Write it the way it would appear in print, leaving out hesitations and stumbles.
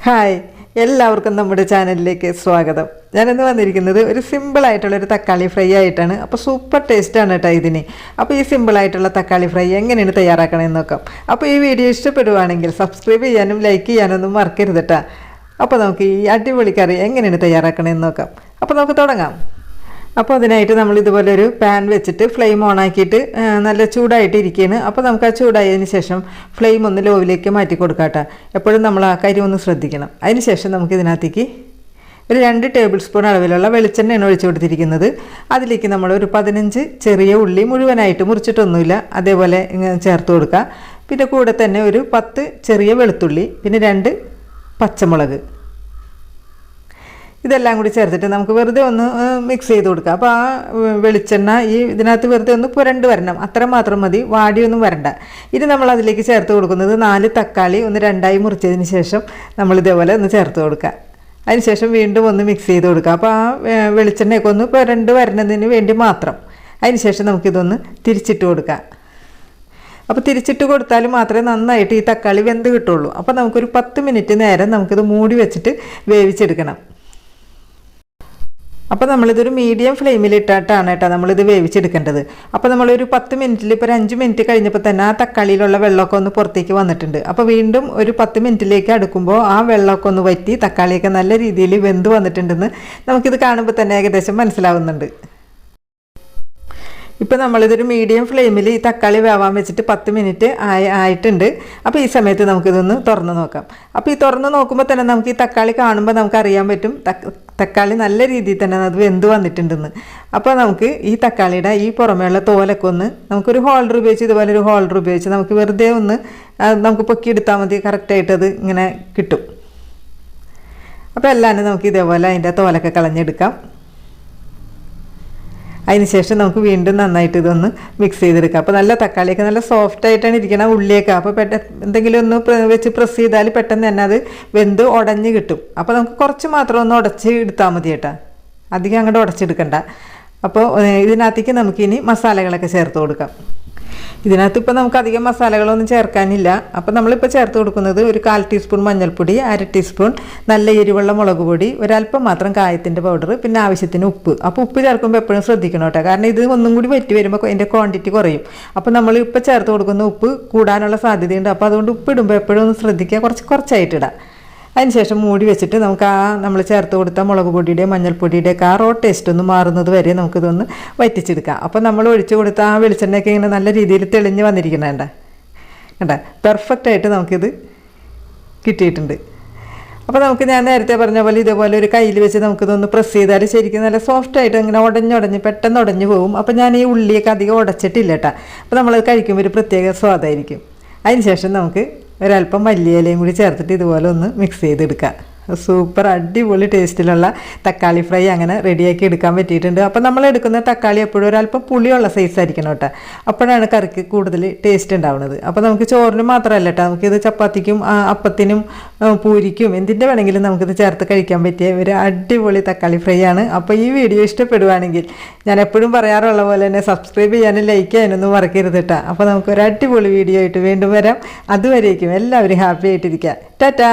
Hi, എല്ലാവർക്കും നമ്മുടെ ചാനലിലേക്ക് സ്വാഗതം. ഞാനിന്ന് വന്നിരിക്കുന്നത് ഒരു സിമ്പിളായിട്ടുള്ളൊരു തക്കാളി ഫ്രൈ ആയിട്ടാണ്. അപ്പോൾ സൂപ്പർ ടേസ്റ്റാണ് കേട്ടോ ഇതിന്. അപ്പോൾ ഈ സിമ്പിളായിട്ടുള്ള തക്കാളി ഫ്രൈ എങ്ങനെയാണ് തയ്യാറാക്കണമെന്ന് നോക്കാം. അപ്പോൾ ഈ വീഡിയോ ഇഷ്ടപ്പെടുവാണെങ്കിൽ സബ്സ്ക്രൈബ് ചെയ്യാനും ലൈക്ക് ചെയ്യാനൊന്നും മറക്കരുത് കേട്ടോ. അപ്പോൾ നമുക്ക് ഈ അടിപൊളി കറി എങ്ങനെയാണ് തയ്യാറാക്കണമെന്ന് നോക്കാം. അപ്പോൾ നമുക്ക് തുടങ്ങാം. അപ്പോൾ അതിനായിട്ട് നമ്മൾ ഇതുപോലെ ഒരു പാൻ വെച്ചിട്ട് ഫ്ലെയിം ഓൺ ആക്കിയിട്ട് നല്ല ചൂടായിട്ട് ഇരിക്കുകയാണ്. അപ്പോൾ നമുക്ക് ആ ചൂടായതിന് ശേഷം ഫ്ലെയിം ഒന്ന് ലോവിലേക്ക് മാറ്റി കൊടുക്കാം കേട്ടോ. എപ്പോഴും നമ്മൾ ആ കാര്യം ഒന്ന് ശ്രദ്ധിക്കണം. അതിന് ശേഷം നമുക്ക് ഇതിനകത്തേക്ക് ഒരു 2 ടേബിൾ സ്പൂൺ അളവിലുള്ള വെളിച്ചെണ്ണയാണ് ഒഴിച്ചു കൊടുത്തിരിക്കുന്നത്. അതിലേക്ക് നമ്മൾ ഒരു 15 ചെറിയ ഉള്ളി മുഴുവനായിട്ട് മുറിച്ചിട്ടൊന്നുമില്ല അതേപോലെ ചേർത്ത് കൊടുക്കുക. പിന്നെ കൂടെ തന്നെ ഒരു 10 ചെറിയ വെളുത്തുള്ളി, പിന്നെ 2 പച്ചമുളക്, ഇതെല്ലാം കൂടി ചേർത്തിട്ട് നമുക്ക് വെറുതെ ഒന്ന് മിക്സ് ചെയ്ത് കൊടുക്കാം. അപ്പോൾ ആ വെളിച്ചെണ്ണ ഇതിനകത്ത് വെറുതെ ഒന്ന് പുരണ്ട് വരണം, അത്ര മാത്രം മതി, വാടിയൊന്നും വരണ്ട. ഇനി നമ്മൾ അതിലേക്ക് ചേർത്ത് കൊടുക്കുന്നത് 4 തക്കാളി ഒന്ന് 2ആയി മുറിച്ചതിന് ശേഷം നമ്മൾ ഇതേപോലെ ഒന്ന് ചേർത്ത് കൊടുക്കുക. അതിനുശേഷം വീണ്ടും ഒന്ന് മിക്സ് ചെയ്ത് കൊടുക്കുക. അപ്പോൾ ആ വെളിച്ചെണ്ണയൊക്കെ ഒന്ന് പുരണ്ട് വരുന്നതിന് വേണ്ടി മാത്രം. അതിനുശേഷം നമുക്കിതൊന്ന് തിരിച്ചിട്ട് കൊടുക്കാം. അപ്പോൾ തിരിച്ചിട്ട് കൊടുത്താൽ മാത്രമേ നന്നായിട്ട് ഈ തക്കാളി വെന്ത് കിട്ടുള്ളൂ. അപ്പോൾ നമുക്കൊരു 10 മിനിറ്റ് നേരം നമുക്കിത് മൂടി വെച്ചിട്ട് വേവിച്ചെടുക്കണം. അപ്പോൾ നമ്മളിതൊരു മീഡിയം ഫ്ലെയിമിലിട്ടിട്ടാണ് കേട്ടോ നമ്മളിത് വേവിച്ചെടുക്കേണ്ടത്. അപ്പോൾ നമ്മളൊരു 10 മിനിറ്റിൽ ഇപ്പോൾ ഒരു 5 മിനിറ്റ് കഴിഞ്ഞപ്പോൾ തന്നെ ആ തക്കാളിയിലുള്ള വെള്ളമൊക്കെ ഒന്ന് പുറത്തേക്ക് വന്നിട്ടുണ്ട്. അപ്പോൾ വീണ്ടും ഒരു 10 മിനിറ്റിലേക്ക് അടുക്കുമ്പോൾ ആ വെള്ളമൊക്കെ ഒന്ന് വറ്റി തക്കാളിയൊക്കെ നല്ല രീതിയിൽ വെന്ത് വന്നിട്ടുണ്ടെന്ന് നമുക്കിത് കാണുമ്പോൾ തന്നെ ഏകദേശം മനസ്സിലാവുന്നുണ്ട്. ഇപ്പോൾ നമ്മളിതൊരു മീഡിയം ഫ്ലെയിമിൽ ഈ തക്കാളി വേവാൻ വെച്ചിട്ട് 10 മിനിറ്റ് ആയിട്ടുണ്ട്. അപ്പോൾ ഈ സമയത്ത് നമുക്കിതൊന്ന് തുറന്ന് നോക്കാം. അപ്പോൾ ഈ തുറന്ന് നോക്കുമ്പോൾ തന്നെ നമുക്ക് ഈ തക്കാളി കാണുമ്പോൾ നമുക്കറിയാൻ പറ്റും തക്കാളി നല്ല രീതിയിൽ തന്നെ അത് വെന്ത് വന്നിട്ടുണ്ടെന്ന്. അപ്പോൾ നമുക്ക് ഈ തക്കാളിയുടെ ഈ പുറമേയുള്ള തോലൊക്കെ ഒന്ന് നമുക്കൊരു ഹോൾഡർ ഉപയോഗിച്ച് ഇതുപോലെ ഒരു ഹോൾഡർ ഉപയോഗിച്ച് നമുക്ക് വെറുതെ ഒന്ന് നമുക്ക് പൊക്കിയെടുത്താൽ മതി. കറക്റ്റായിട്ട് അത് ഇങ്ങനെ കിട്ടും. അപ്പോൾ എല്ലാവരും നമുക്ക് ഇതേപോലെ അതിൻ്റെ തോലൊക്കെ കളഞ്ഞെടുക്കാം. അതിനുശേഷം നമുക്ക് വീണ്ടും നന്നായിട്ട് ഇതൊന്ന് മിക്സ് ചെയ്തെടുക്കാം. അപ്പോൾ നല്ല തക്കാളിയൊക്കെ നല്ല സോഫ്റ്റ് ആയിട്ടാണ് ഇരിക്കണം, ഉള്ളിയൊക്കെ. അപ്പോൾ എന്തെങ്കിലും ഒന്ന് വെച്ച് പ്രസ് ചെയ്താൽ പെട്ടെന്ന് തന്നെ അത് വെന്ത് ഉടഞ്ഞ് കിട്ടും. അപ്പോൾ നമുക്ക് കുറച്ച് മാത്രം ഒന്ന് ഉടച്ച് എടുത്താൽ മതി കേട്ടോ, അധികം അങ്ങോട്ട് ഉടച്ചെടുക്കണ്ട. അപ്പോൾ ഇതിനകത്തേക്ക് നമുക്കിനി മസാലകളൊക്കെ ചേർത്ത് കൊടുക്കാം. ഇതിനകത്ത് ഇപ്പോൾ നമുക്ക് അധികം മസാലകളൊന്നും ചേർക്കാനില്ല. അപ്പോൾ നമ്മളിപ്പോൾ ചേർത്ത് കൊടുക്കുന്നത് ഒരു 1/4 ടീസ്പൂൺ മഞ്ഞൾപ്പൊടി, 1/2 ടീസ്പൂൺ നല്ല എരിവുള്ള മുളക് പൊടി, ഒരല്പം മാത്രം കായത്തിൻ്റെ പൗഡർ, പിന്നെ ആവശ്യത്തിന് ഉപ്പ്. അപ്പോൾ ഉപ്പ് ചേർക്കുമ്പോൾ എപ്പോഴും ശ്രദ്ധിക്കണം കേട്ടോ, കാരണം ഇത് ഒന്നും കൂടി വറ്റി വരുമ്പോൾ അതിൻ്റെ ക്വാണ്ടിറ്റി കുറയും. അപ്പോൾ നമ്മൾ ഇപ്പോൾ ചേർത്ത് കൊടുക്കുന്ന ഉപ്പ് കൂടാനുള്ള സാധ്യതയുണ്ട്. അപ്പോൾ അതുകൊണ്ട് ഉപ്പ് ഇടുമ്പോൾ എപ്പോഴും ഒന്ന് ശ്രദ്ധിക്കുക, കുറച്ചായിട്ടിടാം. അതിനുശേഷം മൂടി വെച്ചിട്ട് നമുക്ക് നമ്മൾ ചേർത്ത് കൊടുത്ത മുളക് പൊടിയുടെ മഞ്ഞൾപ്പൊടിയുടെയൊക്കെ റോ ടേസ്റ്റ് ഒന്ന് മാറുന്നത് വരെ നമുക്കിതൊന്ന് വറ്റിച്ചെടുക്കാം. അപ്പോൾ നമ്മൾ ഒഴിച്ചു കൊടുത്ത ആ വെളിച്ചെണ്ണയൊക്കെ ഇങ്ങനെ നല്ല രീതിയിൽ തെളിഞ്ഞ് വന്നിരിക്കണേണ്ട കണ്ട, പെർഫെക്റ്റായിട്ട് നമുക്കിത് കിട്ടിയിട്ടുണ്ട്. അപ്പോൾ നമുക്ക് ഞാൻ നേരത്തെ പറഞ്ഞ പോലെ ഇതേപോലെ ഒരു കയ്യിൽ വെച്ച് നമുക്കിതൊന്ന് പ്രസ് ചെയ്താൽ ശരിക്കും നല്ല സോഫ്റ്റായിട്ട് ഇങ്ങനെ ഉടഞ്ഞ് പെട്ടെന്ന് ഉടഞ്ഞു പോകും. അപ്പോൾ ഞാൻ ഈ ഉള്ളിയൊക്കെ അധികം ഉടച്ചിട്ടില്ല കേട്ടോ. അപ്പോൾ നമ്മളത് കഴിക്കുമ്പോൾ ഒരു പ്രത്യേക സ്വാദായിരിക്കും. അതിനുശേഷം നമുക്ക് ഒരല്പം മല്ലിയിലയും കൂടി ചേർത്തിട്ട് ഇതുപോലെ ഒന്ന് മിക്സ് ചെയ്തെടുക്കുക. സൂപ്പർ അടിപൊളി ടേസ്റ്റിലുള്ള തക്കാളി ഫ്രൈ അങ്ങനെ റെഡിയാക്കി എടുക്കാൻ പറ്റിയിട്ടുണ്ട്. അപ്പോൾ നമ്മൾ എടുക്കുന്ന തക്കാളി എപ്പോഴും ഒരല്പം പുളിയുള്ള സൈസ് ആയിരിക്കണം കേട്ടോ, അപ്പോഴാണ് കറിക്ക് കൂടുതൽ ടേസ്റ്റ് ഉണ്ടാവുന്നത്. അപ്പോൾ നമുക്ക് ചോറിന് മാത്രമല്ല കേട്ടോ, നമുക്കിത് ചപ്പാത്തിക്കും അപ്പത്തിനും പൂരിക്കും എന്തിൻ്റെ വേണമെങ്കിലും നമുക്കിത് ചേർത്ത് കഴിക്കാൻ പറ്റിയ ഒരു അടിപൊളി തക്കാളി ഫ്രൈ ആണ്. അപ്പോൾ ഈ വീഡിയോ ഇഷ്ടപ്പെടുവാണെങ്കിൽ ഞാൻ എപ്പോഴും പറയാറുള്ള പോലെ തന്നെ സബ്സ്ക്രൈബ് ചെയ്യാനും ലൈക്ക് ചെയ്യാനൊന്നും മറക്കരുത് കേട്ടോ. അപ്പോൾ നമുക്കൊരു അടിപൊളി വീഡിയോ ആയിട്ട് വീണ്ടും വരാം. അതുവരേക്കും എല്ലാവരും ഹാപ്പി ആയിട്ടിരിക്കുക. ടാറ്റാ.